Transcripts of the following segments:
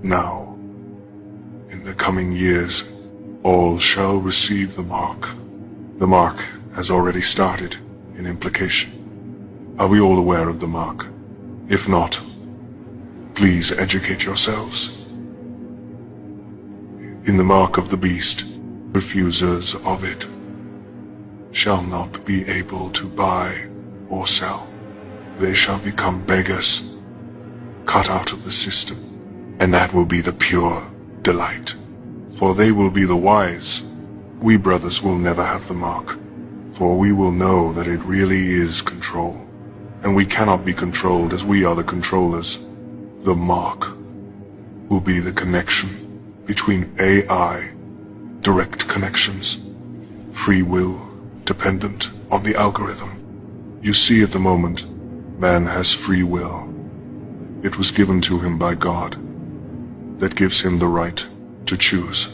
now, in the coming years, all shall receive the mark. The mark has already started in implication. Are we all aware of the mark? If not, please educate yourselves. In the mark of the beast, refusers of it shall not be able to buy or sell. They shall become beggars, cut out of the system, and that will be the pure delight. For they will be the wise. We brothers will never have the mark, for we will know that it really is control, and we cannot be controlled as we are the controllers. The mark will be the connection between AI, direct connections, free will, dependent on the algorithm. You see, at the moment, man has free will. It was given to him by God. That gives him the right to choose.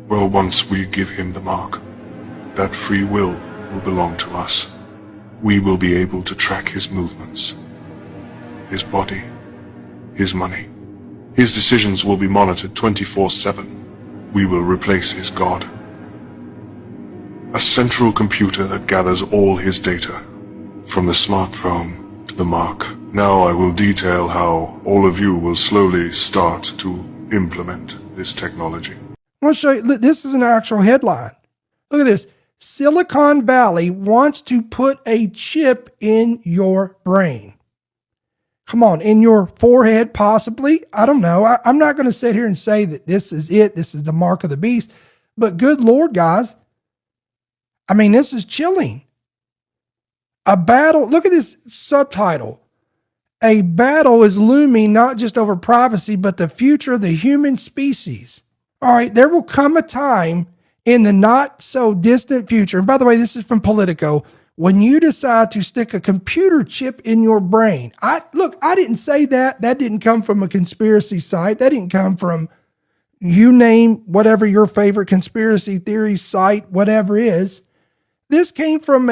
Well, once we give him the mark, that free will belong to us. We will be able to track his movements, his body, his money. His decisions will be monitored 24/7. We will replace his God. A central computer that gathers all his data, from the smartphone to the mark. Now I will detail how all of you will slowly start to implement this technology. I want to show you, look, this is an actual headline. Look at this. Silicon Valley wants to put a chip in your brain. Come on, in your forehead, possibly. I don't know. I'm not going to sit here and say that this is it. This is the mark of the beast. But good Lord, guys. I mean, this is chilling. A battle. Look at this subtitle. A battle is looming not just over privacy, but the future of the human species. All right, there will come a time in the not so distant future. And by the way, this is from Politico. When you decide to stick a computer chip in your brain. I didn't say that. That didn't come from a conspiracy site. That didn't come from, you name whatever your favorite conspiracy theory site, whatever is. This came from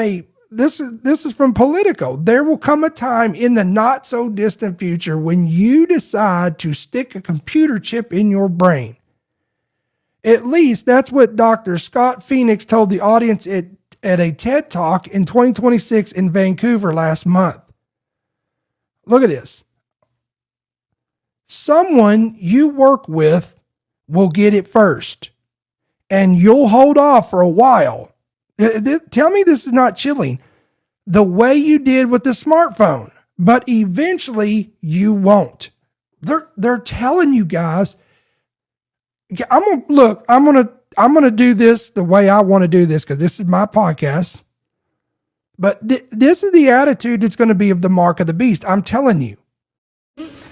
this is from Politico. There will come a time in the not so distant future when you decide to stick a computer chip in your brain. At least that's what Dr. Scott Phoenix told the audience at a TED Talk in 2026 in Vancouver last month. Look at this. Someone you work with will get it first, and you'll hold off for a while. Tell me this is not chilling. The way you did with the smartphone, but eventually you won't. They're telling you guys. I'm gonna do this the way I want to do this because this is my podcast. But this is the attitude that's going to be of the mark of the beast. I'm telling you.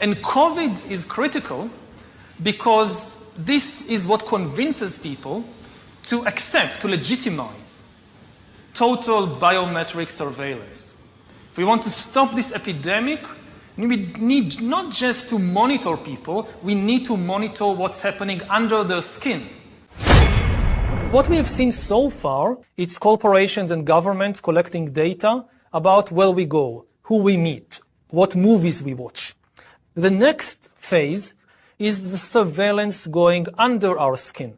And COVID is critical because this is what convinces people to accept, to legitimize total biometric surveillance. If we want to stop this epidemic, we need not just to monitor people, we need to monitor what's happening under their skin. What we have seen so far, it's corporations and governments collecting data about where we go, who we meet, what movies we watch. The next phase is the surveillance going under our skin.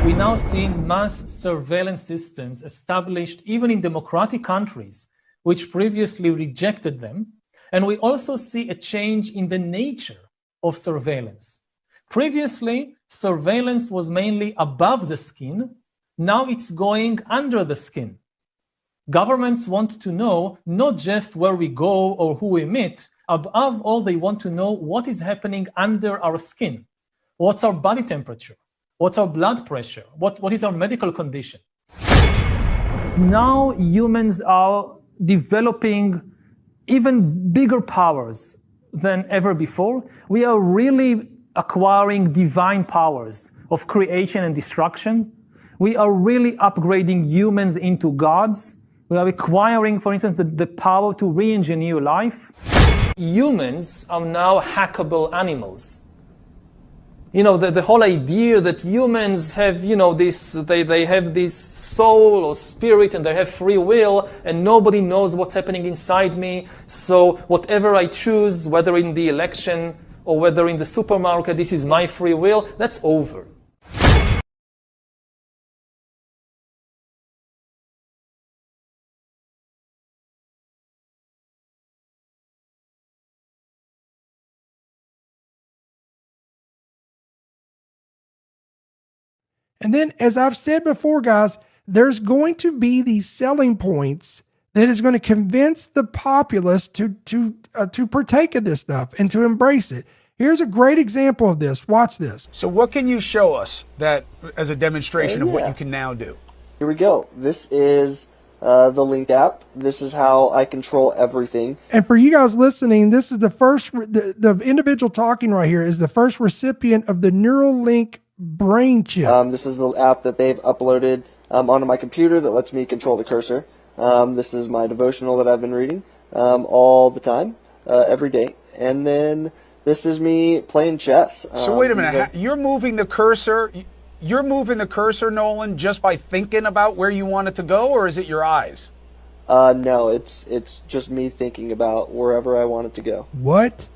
We now see mass surveillance systems established even in democratic countries, which previously rejected them. And we also see a change in the nature of surveillance. Previously, surveillance was mainly above the skin. Now it's going under the skin. Governments want to know not just where we go or who we meet. Above all, they want to know what is happening under our skin. What's our body temperature? What's our blood pressure? What is our medical condition? Now humans are developing even bigger powers than ever before. We are really acquiring divine powers of creation and destruction. We are really upgrading humans into gods. We are acquiring, for instance, the power to re-engineer life. Humans are now hackable animals. You know, the whole idea that humans have, they have this soul or spirit and they have free will and nobody knows what's happening inside me. So whatever I choose, whether in the election or whether in the supermarket this is my free will, that's over. And then, as I've said before, guys, there's going to be these selling points that is going to convince the populace to partake of this stuff and to embrace it. Here's a great example of this. Watch this. So what can you show us that as a demonstration of what you can now do? Here we go. This is the Link app. This is how I control everything. And for you guys listening, this is the first, the individual talking right here is the first recipient of the Neuralink brain chip. This is the app that they've uploaded onto my computer that lets me control the cursor. This is my devotional that I've been reading all the time, every day. And then this is me playing chess. So wait a minute. You're moving the cursor. You're moving the cursor, Nolan, just by thinking about where you want it to go, or is it your eyes? No, it's just me thinking about wherever I want it to go. What?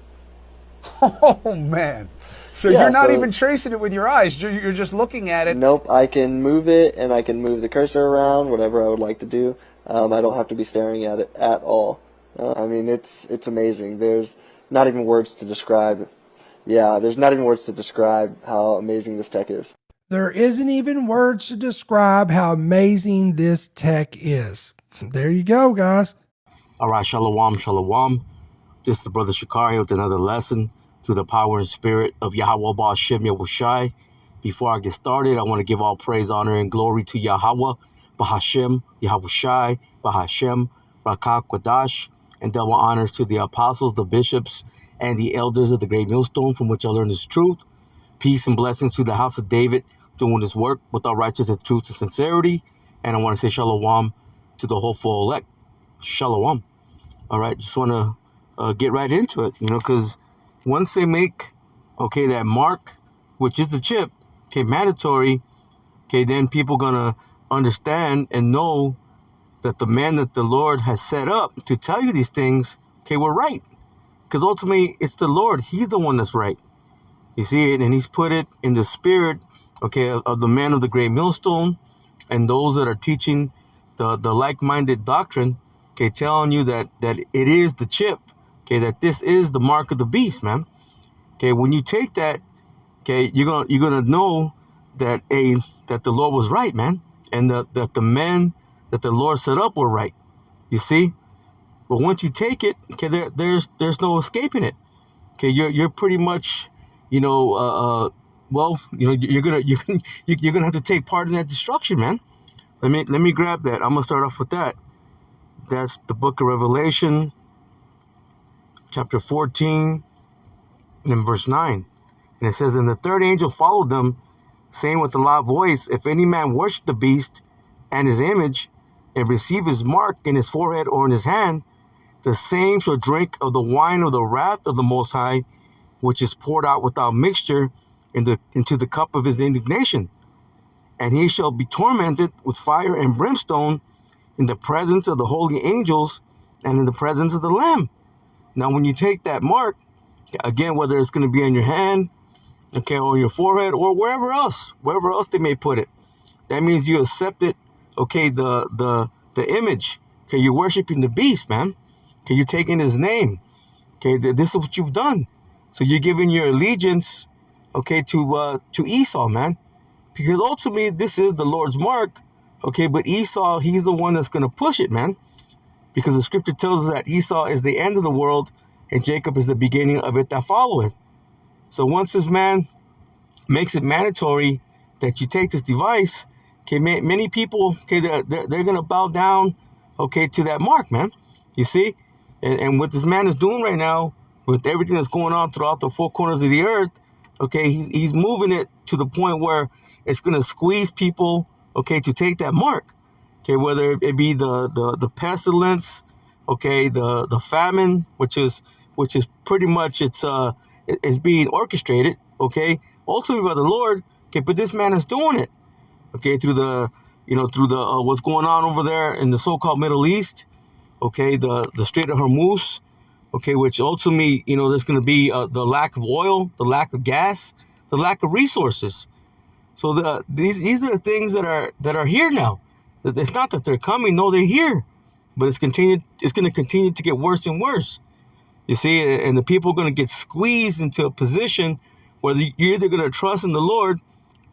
Oh, man. So Yeah, you're not so- even tracing it with your eyes. You're just looking at it. Nope, I can move it and I can move the cursor around, whatever I would like to do. I don't have to be staring at it at all. I mean, it's amazing. There's not even words to describe. Yeah, there's not even words to describe how amazing this tech is. There isn't even words to describe how amazing this tech is. There you go, guys. All right, shalom, shalom. This is the brother Shikari with another lesson through the power and spirit of Yahweh Ba'ashem Yahushai. Before I get started, I want to give all praise, honor, and glory to Yahweh, Ba'ashem, Yahushai, Ba'ashem, Rakak Quadash, and double honors to the apostles, the bishops, and the elders of the great millstone from which I learned this truth. Peace and blessings to the house of David, doing his work with all righteousness, truth, and sincerity. And I want to say shalom to the hopeful elect. Shalom. All right, just want to get right into it, because once they make, that mark, which is the chip, mandatory, then people going to understand and know that the man that the Lord has set up to tell you these things, we're right. Because ultimately, it's the Lord. He's the one that's right. You see it, and he's put it in the spirit, of the man of the great millstone and those that are teaching the like-minded doctrine, telling you that it is the chip, that this is the mark of the beast, man. When you take that, you're gonna know that that the Lord was right, man, and that the men that the Lord set up were right. You see, but once you take it, there's no escaping it. You're pretty much, you're gonna have to take part in that destruction, man. Let me grab that. I'm gonna start off with that. That's the book of Revelation, chapter 14, and verse 9. And it says, "And the third angel followed them, saying with a loud voice, If any man worship the beast and his image, and receive his mark in his forehead or in his hand, the same shall drink of the wine of the wrath of the Most High, which is poured out without mixture into the cup of his indignation. And he shall be tormented with fire and brimstone in the presence of the holy angels and in the presence of the Lamb." Now, when you take that mark, again, whether it's going to be on your hand, or on your forehead, or wherever else they may put it, that means you accepted, the image. You're worshiping the beast, man. You're taking his name. This is what you've done. So you're giving your allegiance, to Esau, man, because ultimately this is the Lord's mark. But Esau, he's the one that's going to push it, man, because the scripture tells us that Esau is the end of the world and Jacob is the beginning of it that followeth. So once this man makes it mandatory that you take this device, many people, they're going to bow down, to that mark, man. You see? And what this man is doing right now, with everything that's going on throughout the four corners of the earth, he's moving it to the point where it's going to squeeze people, to take that mark. Whether it be the pestilence, the famine, which is pretty much it's being orchestrated, ultimately by the Lord, but this man is doing it, through the what's going on over there in the so-called Middle East, the Strait of Hormuz, okay, which ultimately, there's going to be the lack of oil, the lack of gas, the lack of resources. So these are the things that are here now. It's not that they're coming, no, they're here, but it's going to continue to get worse and worse. You see, and the people are going to get squeezed into a position where you're either going to trust in the Lord,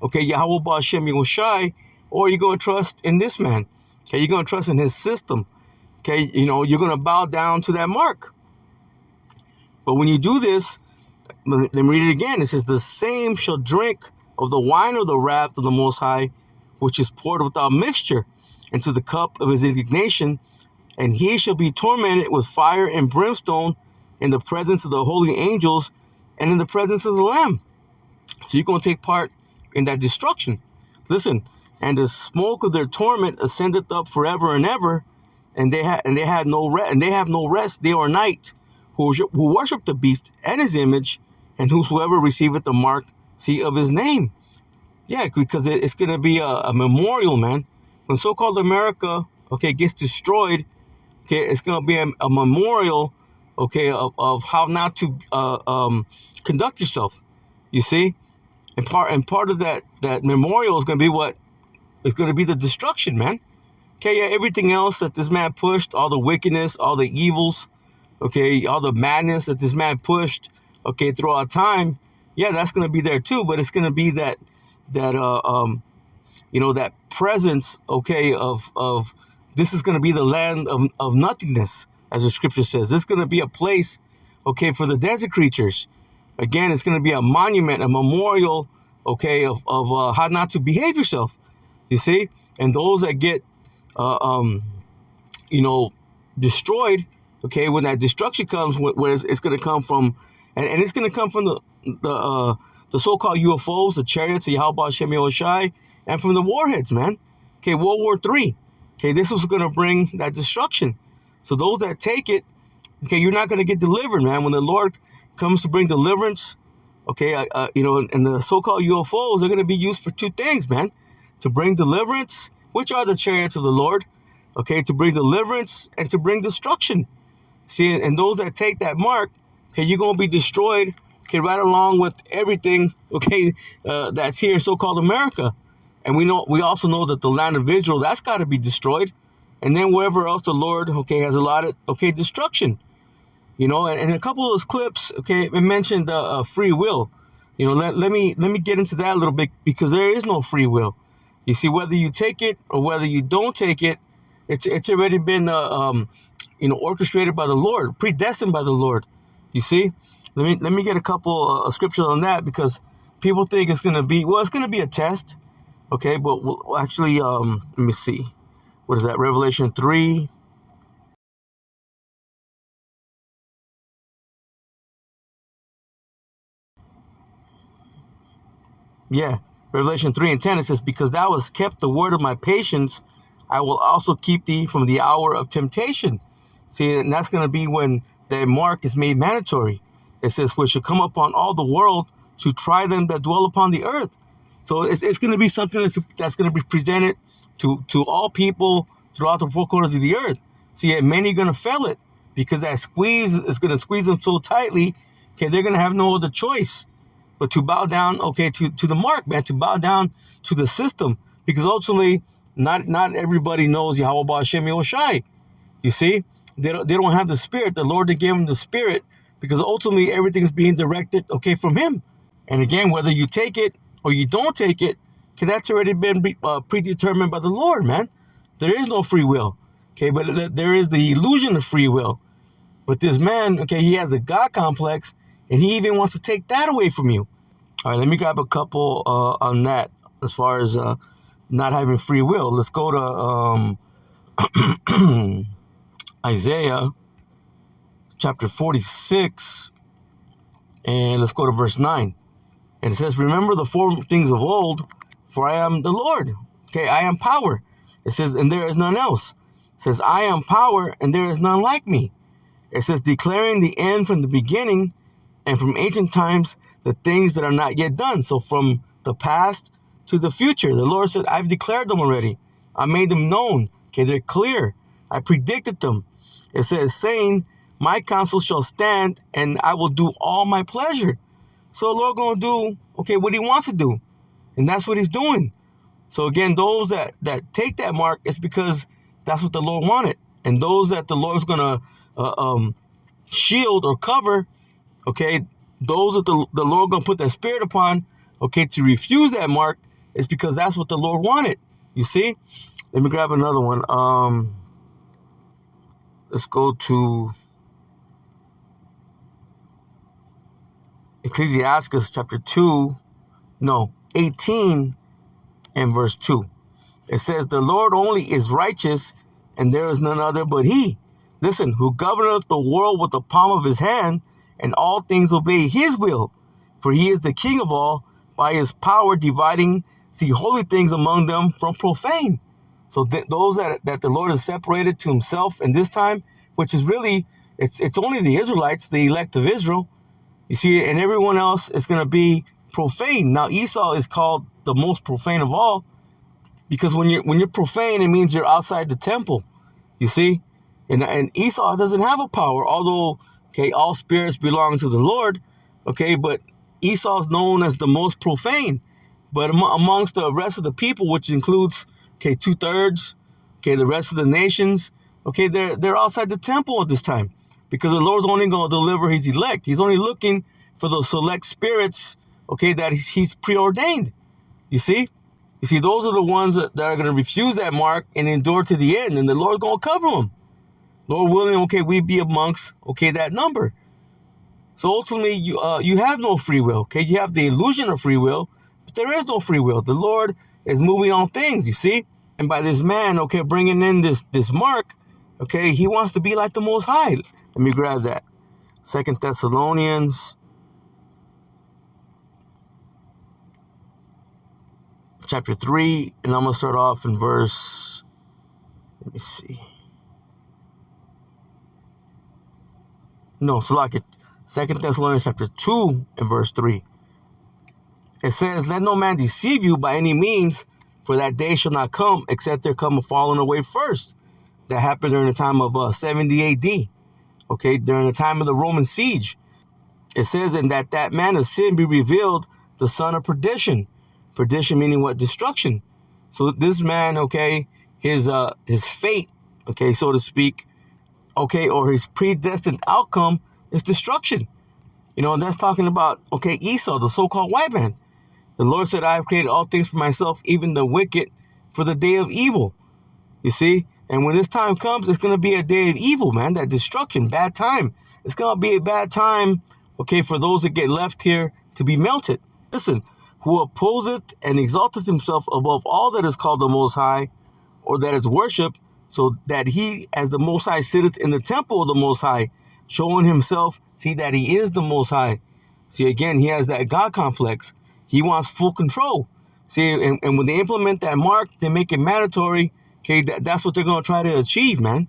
okay, Yahweh Ba'Shem Yahushai, or you're going to trust in this man. Okay, you're going to trust in his system. Okay, you're going to bow down to that mark. But when you do this, let me read it again. It says, the same shall drink of the wine of the wrath of the Most High, which is poured without mixture into the cup of his indignation, and he shall be tormented with fire and brimstone in the presence of the holy angels and in the presence of the Lamb. So you're going to take part in that destruction. Listen, and the smoke of their torment ascendeth up forever and ever, and they have no rest day or night, who worship the beast and his image, and whosoever receiveth the mark, see, of his name. Yeah, because it's going to be a memorial, man. When so-called America, okay, gets destroyed, okay, it's going to be a memorial, okay, of how not to conduct yourself. You see, and part of that memorial is going to be what is going to be the destruction, man. Okay, yeah, everything else that this man pushed, all the wickedness, all the evils, okay, all the madness that this man pushed, okay, throughout time, yeah, that's going to be there too. But it's going to be that presence, okay, of this is going to be the land of nothingness, as the scripture says. This is going to be a place, okay, for the desert creatures. Again, it's going to be a monument, a memorial, okay, of how not to behave yourself. You see, and those that get, destroyed, okay, when that destruction comes, where it's going to come from, and it's going to come from the so-called UFOs, the chariots of Yahweh Hashem Yahushai, and from the warheads, man. Okay, World War III. Okay, this was going to bring that destruction. So those that take it, okay, you're not going to get delivered, man. When the Lord comes to bring deliverance, okay, and the so-called UFOs, they're going to be used for two things, man. To bring deliverance, which are the chariots of the Lord, okay, to bring deliverance and to bring destruction. See, and those that take that mark, okay, you're going to be destroyed, okay, right along with everything, okay, that's here in so-called America. And we also know that the land of Israel, that's got to be destroyed. And then wherever else the Lord, okay, has allotted, okay, destruction. And a couple of those clips, okay, it mentioned free will. Let me get into that a little bit, because there is no free will. You see, whether you take it or whether you don't take it, it's already been orchestrated by the Lord, predestined by the Lord. You see, let me get a couple of scriptures on that, because people think it's going to be a test, okay? But we'll actually, let me see, what is that? Revelation 3. Yeah, Revelation 3:10, it says, because thou hast kept the word of my patience, I will also keep thee from the hour of temptation. See, and that's going to be when that mark is made mandatory. It says, which shall come upon all the world to try them that dwell upon the earth. So it's going to be something that's going to be presented to all people throughout the four corners of the earth. So yeah, many are going to fail it, because that squeeze is going to squeeze them so tightly, okay, they're going to have no other choice but to bow down, okay, to the mark, man, to bow down to the system, because ultimately not everybody knows Yahweh Ba'Shem Yahushai. You see, they don't have the Spirit. The Lord that gave them the Spirit, because ultimately everything's being directed, okay, from Him. And again, whether you take it or you don't take it, okay, that's already been predetermined by the Lord, man. There is no free will, okay, but there is the illusion of free will. But this man, okay, he has a God complex, and he even wants to take that away from you. All right, let me grab a couple on that as far as not having free will. Let's go to Isaiah chapter 46, and let's go to verse 9. And it says, remember the former things of old, for I am the Lord. Okay, I am power. It says, and there is none else. It says, I am power, and there is none like me. It says, declaring the end from the beginning, and from ancient times, the things that are not yet done. So from the past to the future, the Lord said, I've declared them already. I made them known. Okay, they're clear. I predicted them. It says, saying, My counsel shall stand, and I will do all my pleasure. So the Lord going to do, okay, what he wants to do. And that's what he's doing. So again, those that take that mark, it's because that's what the Lord wanted. And those that the Lord's going to shield or cover, okay, those that the Lord going to put that spirit upon, okay, to refuse that mark, is because that's what the Lord wanted. You see? Let me grab another one. Let's go to Ecclesiastes chapter 18 and verse 2. It says, the Lord only is righteous, and there is none other but he. Listen, who governeth the world with the palm of his hand, and all things obey his will. For he is the king of all, by his power dividing holy things among them from profane. So those that the Lord has separated to himself in this time, which is really, it's only the Israelites, the elect of Israel. You see, and everyone else is going to be profane. Now Esau is called the most profane of all, because when you're profane, it means you're outside the temple. You see, and Esau doesn't have a power, although okay, all spirits belong to the Lord. Okay, but Esau is known as the most profane. But amongst the rest of the people, which includes, okay, 2/3, okay, the rest of the nations, okay, they're outside the temple at this time, because the Lord's only going to deliver his elect. He's only looking for those select spirits, okay, that he's preordained. You see, those are the ones that are going to refuse that mark and endure to the end, and the Lord's going to cover them. Lord willing, okay, we be amongst, okay, that number. So ultimately, you have no free will, okay? You have the illusion of free will, but there is no free will. The Lord is moving on things, you see? And by this man, okay, bringing in this mark, okay, he wants to be like the Most High. Let me grab that. 2 Thessalonians chapter 3, and I'm going to start off in verse, let me see. No, it's like it. 2 Thessalonians chapter 2 and verse 3. It says, let no man deceive you by any means, for that day shall not come, except there come a falling away first. That happened during the time of 70 AD. Okay, during the time of the Roman siege. It says, and that man of sin be revealed, the son of perdition. Perdition meaning what? Destruction. So this man, okay, his fate, okay, so to speak, okay, or his predestined outcome is destruction. You know, and that's talking about, okay, Esau, the so-called white man. The Lord said, I have created all things for myself, even the wicked, for the day of evil. You see? And when this time comes, it's going to be a day of evil, man. That destruction, bad time. It's going to be a bad time, okay, for those that get left here to be melted. Listen, who opposeth and exalteth himself above all that is called the Most High, or that is worship, so that he, as the Most High, sitteth in the temple of the Most High, showing himself, see, that he is the Most High. See, again, he has that God complex. He wants full control. See, and when they implement that mark, they make it mandatory. Okay, that's what they're going to try to achieve, man.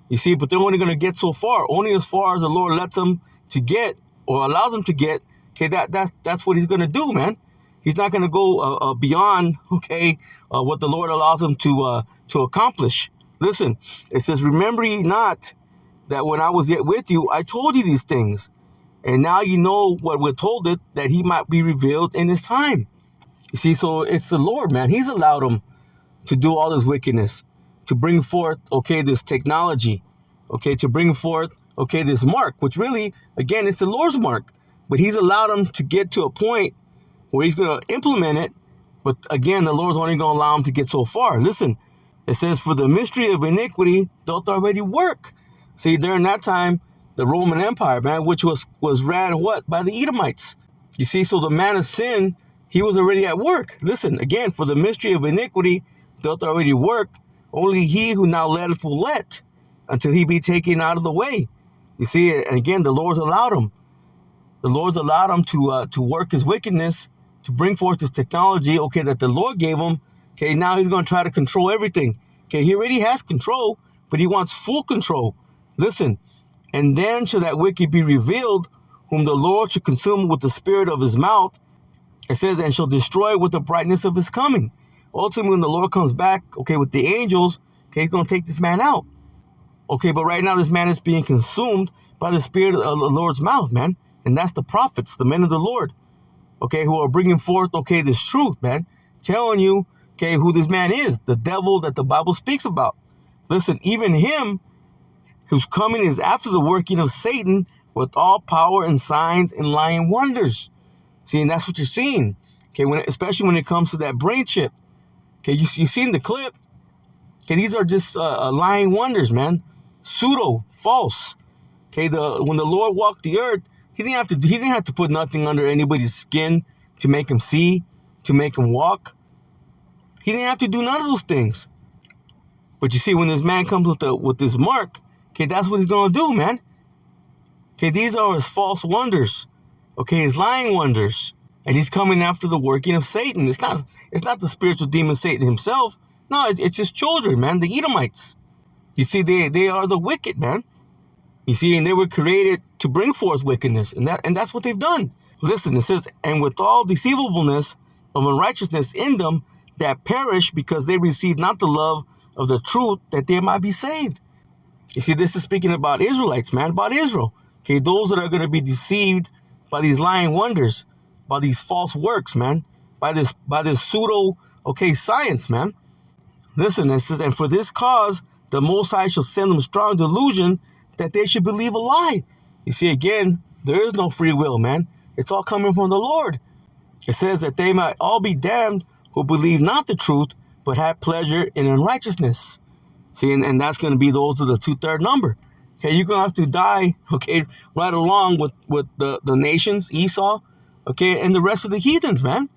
You see, but they're only going to get so far. Only as far as the Lord lets them to get, or allows them to get. Okay, that's what he's going to do, man. He's not going to go beyond, okay, what the Lord allows him to accomplish. Listen, it says, remember ye not that when I was yet with you, I told you these things. And now you know what we're told it, that he might be revealed in his time. You see, so it's the Lord, man. He's allowed him to do all this wickedness, to bring forth, okay, this technology, okay, to bring forth, okay, this mark, which really, again, it's the Lord's mark. But he's allowed him to get to a point where he's going to implement it. But again, the Lord's only going to allow him to get so far. Listen, it says, for the mystery of iniquity doth already work. See, during that time, the Roman Empire, man, which was ran what? By the Edomites. You see, so the man of sin, he was already at work. Listen, again, for the mystery of iniquity doth already work. Only he who now letteth will let, until he be taken out of the way. You see, and again, the Lord's allowed him. The Lord's allowed him to work his wickedness, to bring forth this technology, okay, that the Lord gave him. Okay, now he's going to try to control everything. Okay, he already has control, but he wants full control. Listen, and then shall that wicked be revealed, whom the Lord shall consume with the spirit of his mouth. It says, and shall destroy with the brightness of his coming. Ultimately, when the Lord comes back, okay, with the angels, okay, he's going to take this man out. Okay, but right now this man is being consumed by the spirit of the Lord's mouth, man. And that's the prophets, the men of the Lord, okay, who are bringing forth, okay, this truth, man, telling you, okay, who this man is, the devil that the Bible speaks about. Listen, even him who's coming is after the working of Satan with all power and signs and lying wonders. See, and that's what you're seeing, okay, especially when it comes to that brain chip. Okay, you seen the clip. Okay, these are just lying wonders, man. Pseudo, false. Okay, when the Lord walked the earth, he didn't have to put nothing under anybody's skin to make him see, to make him walk. He didn't have to do none of those things. But you see, when this man comes with this mark, okay, that's what he's gonna do, man. Okay, these are his false wonders. Okay, his lying wonders. And he's coming after the working of Satan. It's not the spiritual demon Satan himself. No, it's his children, man, the Edomites. You see, they are the wicked, man. You see, and they were created to bring forth wickedness, and that's what they've done. Listen, it says, and with all deceivableness of unrighteousness in them that perish, because they receive not the love of the truth, that they might be saved. You see, this is speaking about Israelites, man, about Israel. Okay, those that are going to be deceived by these lying wonders, by these false works, man, by this pseudo, okay, science, man. Listen, it says, and for this cause, the Most High shall send them strong delusion that they should believe a lie. You see, again, there is no free will, man. It's all coming from the Lord. It says that they might all be damned who believe not the truth, but have pleasure in unrighteousness. See, and that's going to be those of the 2/3 number. Okay, you're going to have to die, okay, right along with the nations, Esau, okay, and the rest of the heathens, man.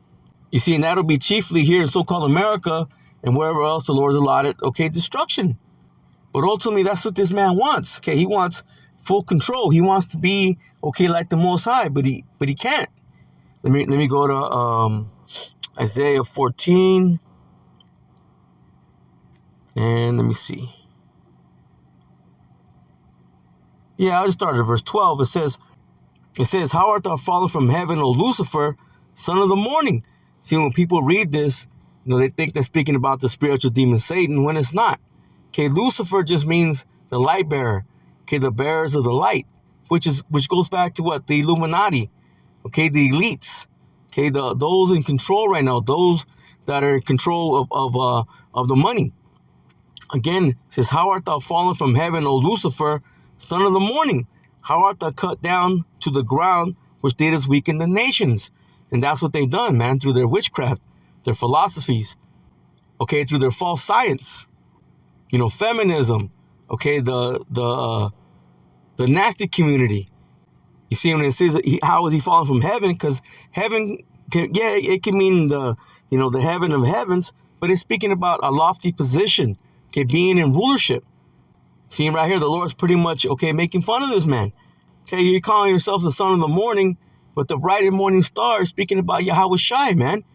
You see, and that'll be chiefly here in so-called America and wherever else the Lord's allotted, okay, destruction. But ultimately, that's what this man wants. Okay, he wants full control. He wants to be, okay, like the Most High, but he can't. Let me go to Isaiah 14. And let me see. Yeah, I'll just start at verse 12. It says, how art thou fallen from heaven, O Lucifer, son of the morning? See, when people read this, they think they're speaking about the spiritual demon Satan, when it's not. Okay, Lucifer just means the light bearer. Okay, the bearers of the light, which goes back to what? The Illuminati. Okay, the elites. Okay, those in control right now, those that are in control of the money. Again, it says, how art thou fallen from heaven, O Lucifer, son of the morning? How art thou cut down to the ground, which didst weaken the nations? And that's what they've done, man, through their witchcraft, their philosophies, okay, through their false science, feminism, okay, the nasty community. You see, when it says, how is he fallen from heaven? Because heaven, it can mean the heaven of heavens, but it's speaking about a lofty position, okay, being in rulership. See, right here, the Lord's pretty much, okay, making fun of this man. Okay, you're calling yourselves the son of the morning, but the bright and morning star is speaking about Yahweh Shai, man.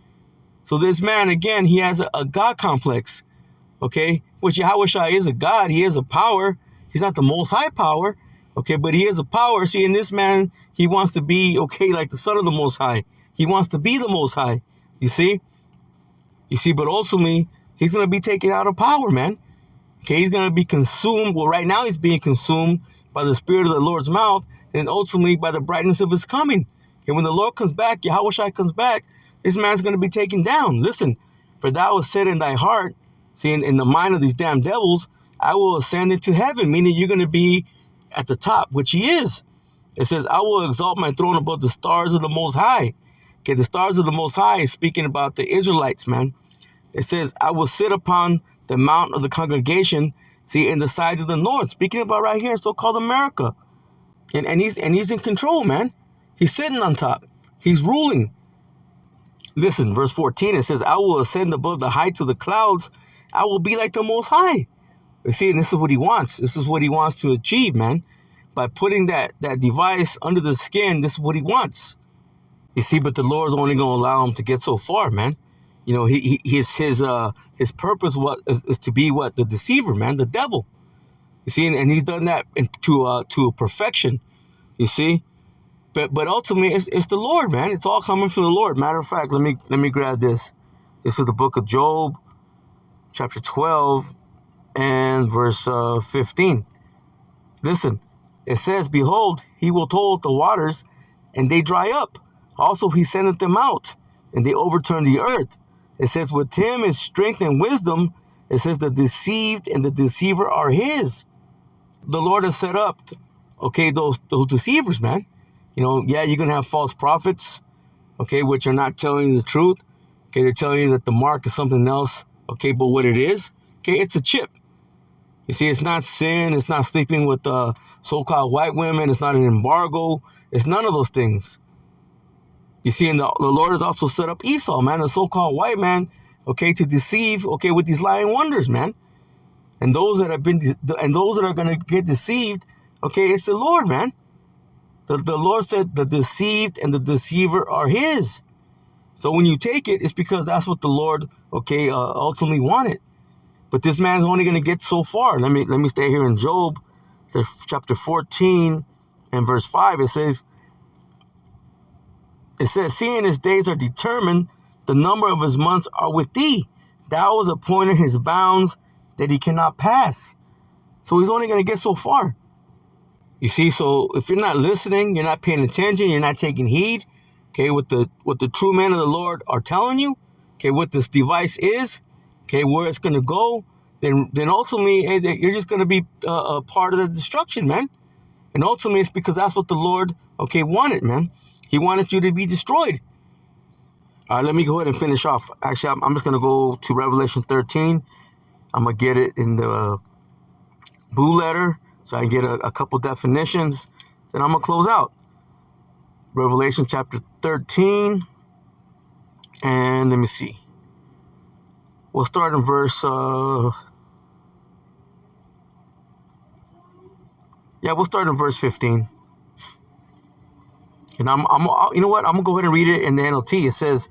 So this man, again, he has a God complex, okay, which Yahweh Shai is a God. He is a power. He's not the most high power, okay, but he is a power. See, in this man, he wants to be, okay, like the son of the most high. He wants to be the most high, you see, but ultimately, he's going to be taken out of power, man. Okay, he's going to be consumed. Well, right now he's being consumed by the spirit of the Lord's mouth and ultimately by the brightness of his coming. And when the Lord comes back, Yahweh Shai comes back, this man's going to be taken down. Listen, for thou hast said in thy heart, see, in the mind of these damn devils, I will ascend into heaven, meaning you're going to be at the top, which he is. It says, I will exalt my throne above the stars of the Most High. Okay, the stars of the Most High is speaking about the Israelites, man. It says, I will sit upon the mount of the congregation, see, in the sides of the north. Speaking about right here, so-called America. And he's in control, man. He's sitting on top. He's ruling. Listen, verse 14, it says, I will ascend above the heights of the clouds. I will be like the Most High. You see, and this is what he wants. This is what he wants to achieve, man. By putting that device under the skin, this is what he wants. You see, but the Lord's only going to allow him to get so far, man. His purpose is to be what? The deceiver, man, the devil. You see, and he's done that to perfection. You see, but ultimately it's the Lord, man. It's all coming from the Lord. Matter of fact, let me grab this. This is the book of Job, chapter 12 and verse 15. Listen, it says, behold, he will toll the waters, and they dry up. Also he sendeth them out, and they overturn the earth. It says, with him is strength and wisdom. It says, the deceived and the deceiver are his. The Lord has set up, okay, those deceivers, man. You know, yeah, you're going to have false prophets, okay, which are not telling you the truth. Okay, they're telling you that the mark is something else, okay, but what it is, okay, it's a chip. You see, it's not sin. It's not sleeping with so-called white women. It's not an embargo. It's none of those things. You see, and the Lord has also set up Esau, man, the so-called white man, okay, to deceive, okay, with these lying wonders, man. And those that have been, and those that are going to get deceived, okay, it's the Lord, man. The Lord said the deceived and the deceiver are his. So when you take it, it's because that's what the Lord, okay, ultimately wanted. But this man's only going to get so far. Let me stay here in Job, chapter 14 and verse 5. It says, seeing his days are determined, the number of his months are with thee. Thou hast appointed his bounds that he cannot pass. So he's only going to get so far. You see, so if you're not listening, you're not paying attention, you're not taking heed, okay, what the true men of the Lord are telling you, okay, what this device is, okay, where it's going to go, then ultimately you're just going to be a part of the destruction, man. And ultimately it's because that's what the Lord, okay, wanted, man. He wanted you to be destroyed. All right, let me go ahead and finish off. Actually, I'm just going to go to Revelation 13. I'm going to get it in the blue letter so I can get a couple definitions. Then I'm going to close out. Revelation chapter 13. And let me see. We'll start in verse... we'll start in verse 15. And you know what? I'm going to go ahead and read it in the NLT. It says,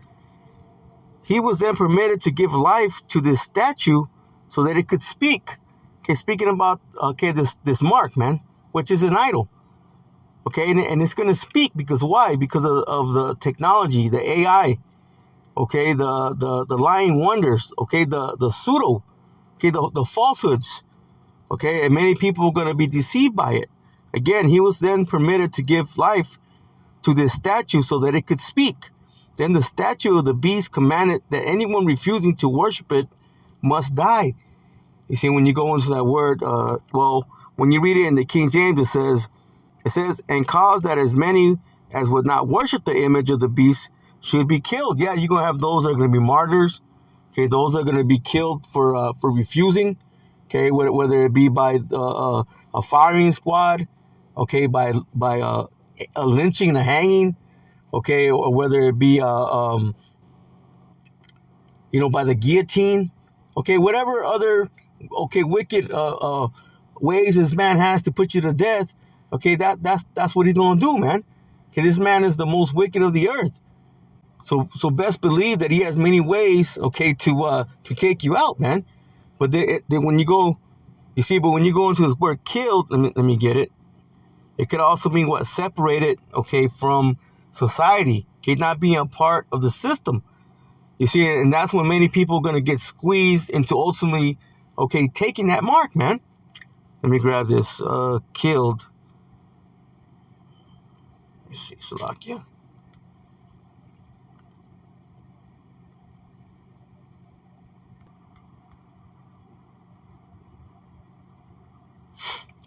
he was then permitted to give life to this statue so that it could speak. Okay, speaking about, okay, this mark, man, which is an idol. Okay, and it's going to speak because why? Because of the technology, the AI, okay, the lying wonders, okay, the pseudo, okay, the falsehoods, okay, and many people are going to be deceived by it. Again, he was then permitted to give life to this statue so that it could speak. Then the statue of the beast commanded that anyone refusing to worship it must die. You see, when you go into that word, when you read it in the King James, it says, and cause that as many as would not worship the image of the beast should be killed. Yeah, you're going to have those that are going to be martyrs. Okay, those are going to be killed for refusing. Okay, whether it be by a firing squad, okay, by a lynching and a hanging, okay, or whether it be by the guillotine, okay, whatever other wicked ways this man has to put you to death, okay, that's what he's gonna do, man. Okay, this man is the most wicked of the earth. So best believe that he has many ways, okay, to take you out, man. But when you go, you see, but when you go into this word killed, let me get it. It could also mean what? Separated, okay, from society, okay, not being a part of the system. You see, and that's when many people are going to get squeezed into ultimately, okay, taking that mark, man. Let me grab this, killed. Let me see, Salakia.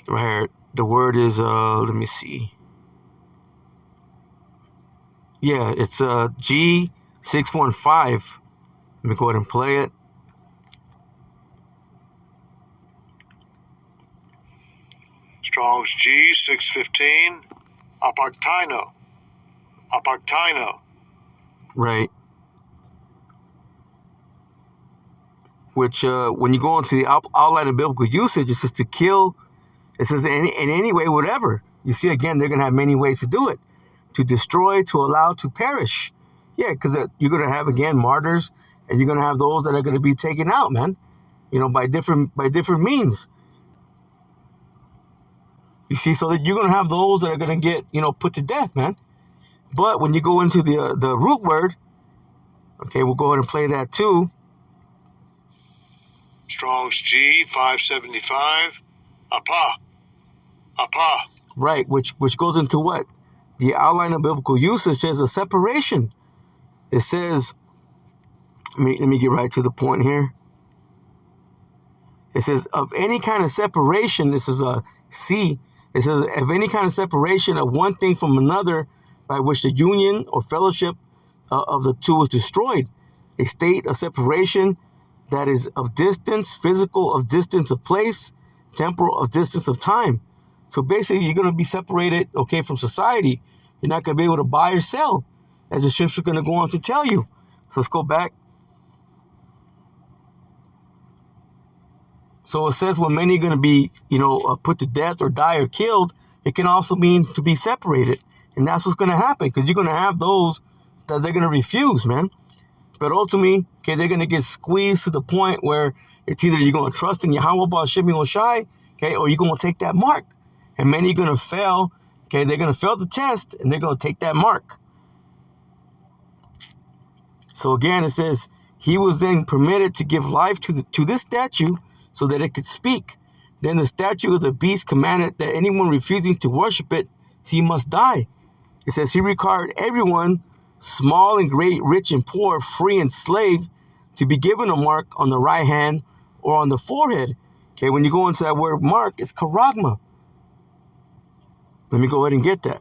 Right here. The word is, let me see. Yeah, it's G615. Let me go ahead and play it. Strong's G615. Apoctino. Right. Which, when you go into the outline of biblical usage, it says to kill. It says in any way, whatever. You see, again, they're going to have many ways to do it. To destroy, to allow, to perish. Yeah, because you're going to have, again, martyrs, and you're going to have those that are going to be taken out, man. You know, by different means. You see, so that you're going to have those that are going to get, put to death, man. But when you go into the root word, okay, we'll go ahead and play that too. Strong's G575. Apa. Apa. Right, which goes into what? The outline of biblical usage says a separation. It says, let me get right to the point here. It says, of any kind of separation, this is a C. It says, of any kind of separation of one thing from another by which the union or fellowship of the two is destroyed. A state of separation that is of distance, physical of distance of place, temporal of distance of time. So basically, you're going to be separated, okay, from society. You're not going to be able to buy or sell, as the scripture is going to go on to tell you. So let's go back. So it says when many are going to be, put to death or die or killed, it can also mean to be separated. And that's what's going to happen, because you're going to have those that they're going to refuse, man. But ultimately, okay, they're going to get squeezed to the point where it's either you're going to trust in Yahweh Ba'Shem Yoshai, okay, or you're going to take that mark. And many are going to fail, okay, they're going to fail the test, and they're going to take that mark. So again, it says, he was then permitted to give life to this statue so that it could speak. Then the statue of the beast commanded that anyone refusing to worship it, he must die. It says he required everyone, small and great, rich and poor, free and slave, to be given a mark on the right hand or on the forehead. Okay, when you go into that word mark, it's charagma. Let me go ahead and get that.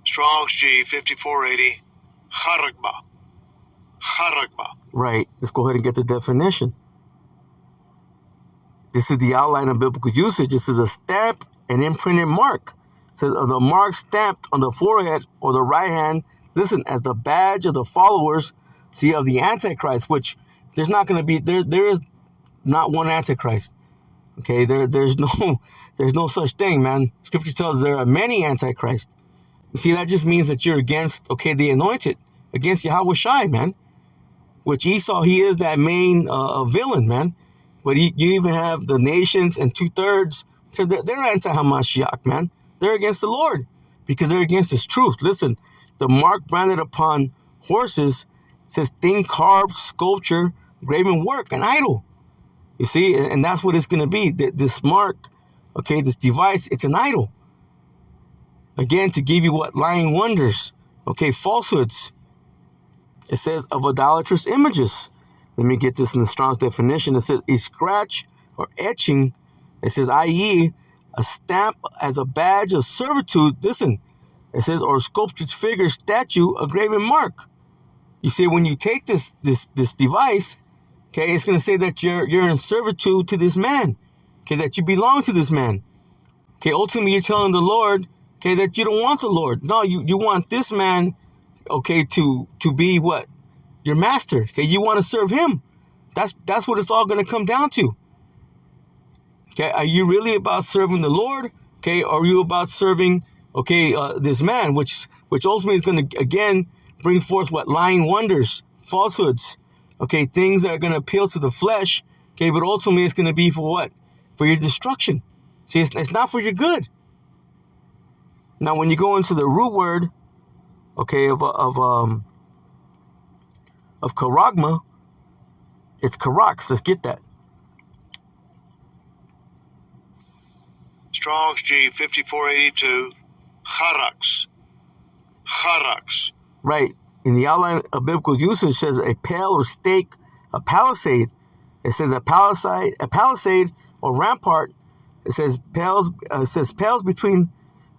Strong's G 5480. Charagma. Charagma. Right. Let's go ahead and get the definition. This is the outline of biblical usage. This is a stamp, an imprinted mark. It says the mark stamped on the forehead or the right hand, listen, as the badge of the followers, see, of the Antichrist, which there's not going to be, there is not one Antichrist. Okay, there's no such thing, man. Scripture tells there are many Antichrists. You see, that just means that you're against, okay, the anointed, against Yahweh Shai, man. Which Esau, he is that main villain, man. But you even have the nations and 2/3. So they're anti-Hamashiach, man. They're against the Lord because they're against his truth. Listen, the mark branded upon horses says thing carved, sculpture, graven work, an idol. You see, and that's what it's going to be. This mark, okay, this device, it's an idol. Again, to give you what? Lying wonders, okay, falsehoods. It says of idolatrous images. Let me get this in the Strong's definition. It says a scratch or etching. It says, i.e., a stamp as a badge of servitude. Listen, it says, or sculptured figure, statue, a graven mark. You see, when you take this device, okay, it's going to say that you're in servitude to this man, okay, that you belong to this man. Okay, ultimately, you're telling the Lord, okay, that you don't want the Lord. No, you want this man, okay, to be what? Your master. Okay, you want to serve him. That's what it's all going to come down to. Okay, are you really about serving the Lord? Okay, or are you about serving, okay, this man, which ultimately is going to, again, bring forth what? Lying wonders, falsehoods, okay, things that are going to appeal to the flesh, okay, but ultimately it's going to be for what? For your destruction. See, it's not for your good. Now, when you go into the root word, okay, of charagma, it's karax. Let's get that. Strong's G 5482. Charax. Charax. Right. In the outline of biblical usage, it says a pale or stake, a palisade. It says a palisade or rampart. It says pales between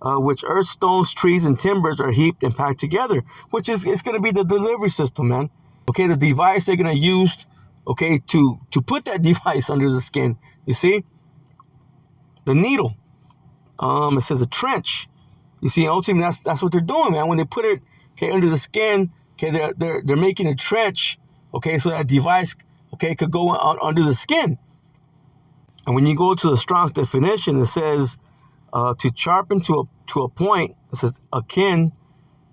which earth, stones, trees, and timbers are heaped and packed together, which is it's going to be the delivery system, man. Okay, the device they're going to use, okay, to put that device under the skin. You see, the needle. It says a trench. You see, ultimately that's what they're doing, man. When they put it, okay, under the skin, okay, they're making a trench, okay, so that device, okay, could go under the skin. And when you go to the Strong's definition, it says to sharpen to a point. It says akin.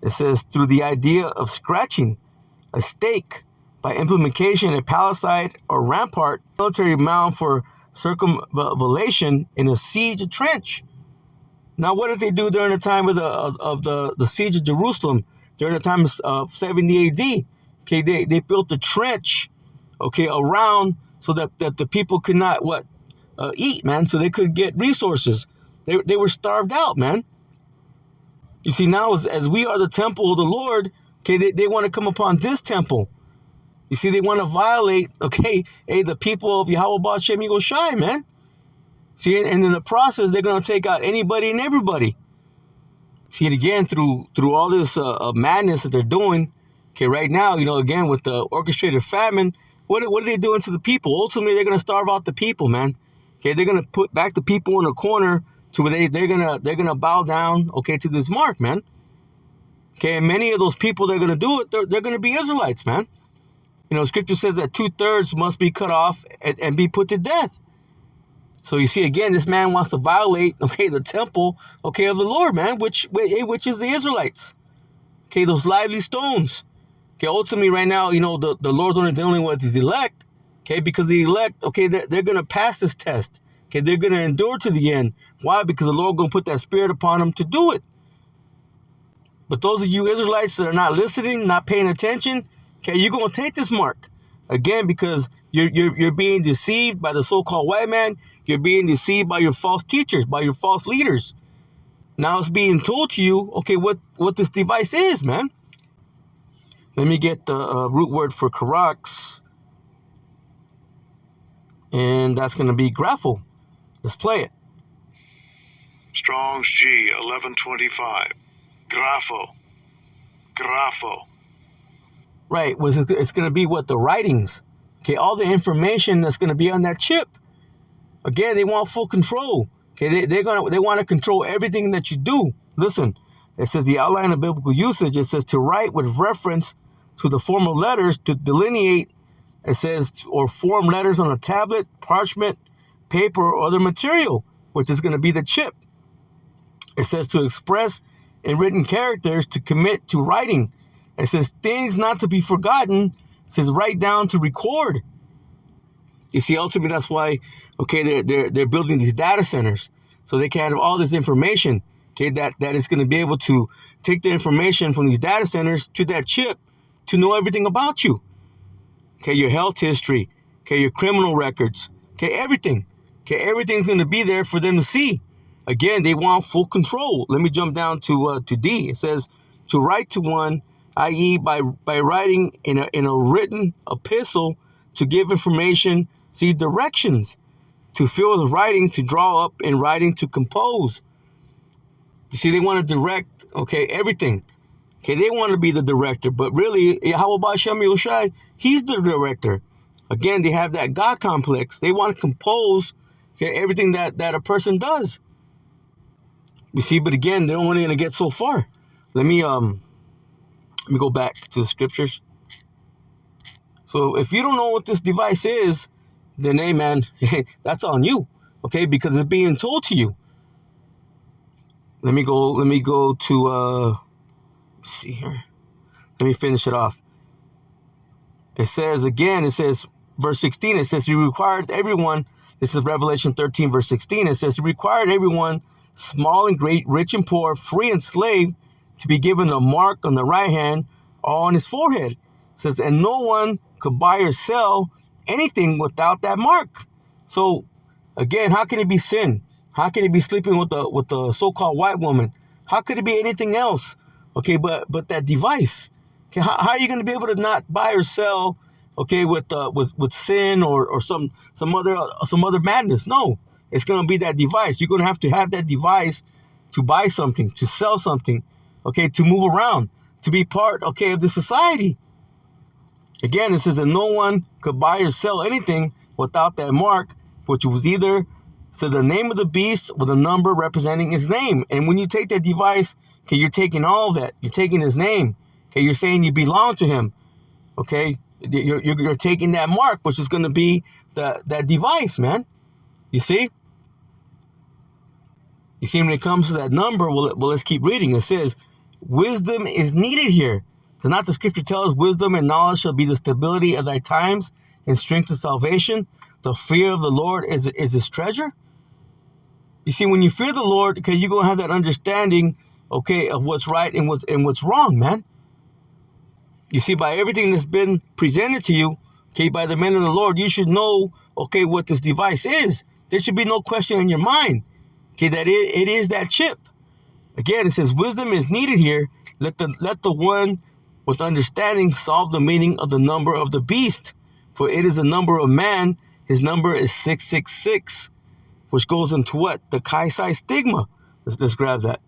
It says through the idea of scratching a stake by implementation, a palisade or rampart, military mound for circumvallation in a siege trench. Now, what did they do during the time of the siege of Jerusalem? During the time of 70 AD, okay, they built a trench, okay, around so that the people could not eat, man, so they could get resources. They were starved out, man. You see, now as we are the temple of the Lord, okay, they want to come upon this temple. You see, they want to violate, okay, the people of Yahweh Ba'Shem Yigoshai, man. See, and in the process, they're going to take out anybody and everybody. See it again through all this madness that they're doing. Okay, right now, again, with the orchestrated famine, what are they doing to the people? Ultimately, they're going to starve out the people, man. Okay, they're going to put back the people in a corner to where they're gonna bow down, okay, to this mark, man. Okay, and many of those people that are gonna do it, they're gonna be Israelites, man. Scripture says that 2/3 must be cut off and be put to death. So you see, again, this man wants to violate, okay, the temple, okay, of the Lord, man, which is the Israelites. Okay, those lively stones. Okay, ultimately, right now, the Lord's only dealing with his elect. Okay, because the elect, okay, they're gonna pass this test. Okay, they're going to endure to the end. Why? Because the Lord going to put that spirit upon them to do it. But those of you Israelites that are not listening, not paying attention, okay, you're going to take this mark. Again, because you're being deceived by the so-called white man. You're being deceived by your false teachers, by your false leaders. Now it's being told to you, okay, what this device is, man. Let me get the root word for karax. And that's going to be grapho. Let's play it. Strong's G 1125. Grapho. Right. It's going to be the writings. Okay, all the information that's going to be on that chip. Again, they want full control. Okay, they want to control everything that you do. Listen, it says the outline of biblical usage. It says to write with reference to the formal letters to delineate. It says, or form letters on a tablet, parchment, paper, or other material, which is going to be the chip. It says to express in written characters, to commit to writing. It says things not to be forgotten. It says write down to record. You see, ultimately, that's why, okay, they're building these data centers so they can have all this information, okay, that is going to be able to take the information from these data centers to that chip to know everything about you. Okay, your health history, okay, your criminal records, okay, everything. Okay, everything's going to be there for them to see. Again, they want full control. Let me jump down to D. It says to write to one, i.e. by writing in a written epistle to give information, see directions, to fill with writing, to draw up in writing, to compose. You see, they want to direct, okay, everything. Okay, they want to be the director, but really, Yahweh Ba'Shem Yigoshai, he's the director. Again, they have that God complex. They want to compose, okay, everything that a person does. You see, but again, they're only going to get so far. Let me go back to the scriptures. So if you don't know what this device is, then hey, man, that's on you, okay, because it's being told to you. Let me go to let's see here. Let me finish it off. It says again, verse 16, it says, he required everyone, this is Revelation 13, verse 16, it says, he required everyone, small and great, rich and poor, free and slave, to be given a mark on the right hand or on his forehead. It says, and no one could buy or sell anything without that mark. So again, how can it be sin? How can it be sleeping with the so-called white woman? How could it be anything else? Okay, but that device. Okay, how are you going to be able to not buy or sell? Okay, with sin or some other madness? No, it's going to be that device. You're going to have that device to buy something, to sell something. Okay, to move around, to be part, okay, of the society. Again, it says that no one could buy or sell anything without that mark, which was either the name of the beast or the number representing his name. And when you take that device, okay, you're taking all of that. You're taking his name. Okay, you're saying you belong to him. Okay, you're taking that mark, which is going to be that device, man. You see? You see, when it comes to that number, well, let's keep reading. It says, wisdom is needed here. Does not the scripture tell us wisdom and knowledge shall be the stability of thy times? and strength of salvation. The fear of the Lord is his treasure. You see, when you fear the Lord, okay, you're going to have that understanding, okay, of what's right and what's wrong, man. You see, by everything that's been presented to you, okay, by the men of the Lord, you should know, okay, what this device is. There should be no question in your mind, okay, that it is that chip. Again, it says wisdom is needed here. Let the one with understanding solve the meaning of the number of the beast, for it is the number of man. His number is 666, which goes into what? The Chi-Psi stigma. Let's grab that.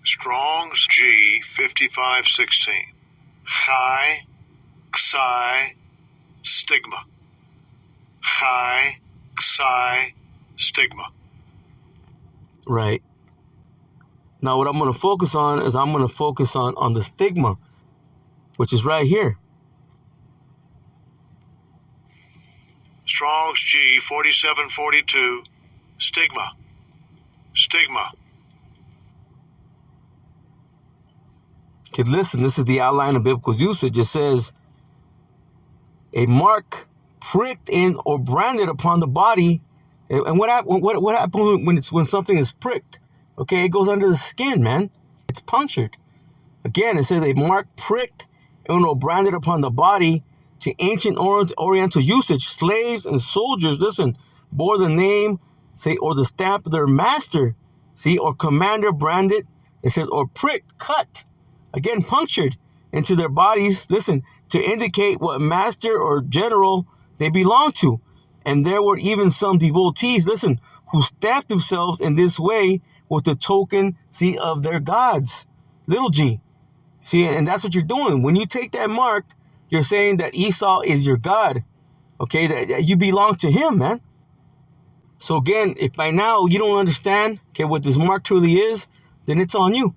Strong's G 5516. Chi, Psi, stigma. Chi, Psi, stigma. Right. Now what I'm going to focus on is I'm going to focus on the stigma, which is right here. Strong's G 4742. Stigma. Stigma. Okay, listen, this is the outline of biblical usage. It says, a mark pricked in or branded upon the body. And what happens when something is pricked? Okay, it goes under the skin, man. It's punctured. Again, it says a mark pricked and or branded upon the body. To ancient Oriental usage, slaves and soldiers, listen, bore the name, say, or the stamp of their master, see, or commander branded. It says, or pricked, cut. Again, punctured into their bodies, listen, to indicate what master or general they belong to. And there were even some devotees, listen, who stamped themselves in this way with the token, see, of their gods. Little g. See, and that's what you're doing. When you take that mark, you're saying that Esau is your God. Okay, that you belong to him, man. So again, if by now you don't understand, okay, what this mark truly is, then it's on you.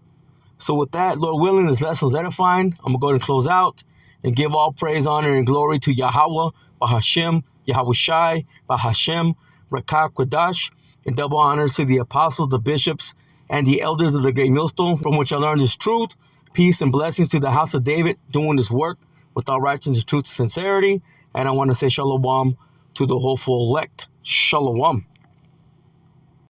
So with that, Lord willing, this lesson was edifying. I'm going to go ahead and close out and give all praise, honor, and glory to Yahweh, Bahashem, Yahweh Shai, Bahashem, Rakah Kodash, and double honors to the apostles, the bishops, and the elders of the great millstone, from which I learned this truth. Peace and blessings to the house of David, doing this work with all righteousness, truth, and sincerity. And I want to say shalom to the hopeful elect. Shalom.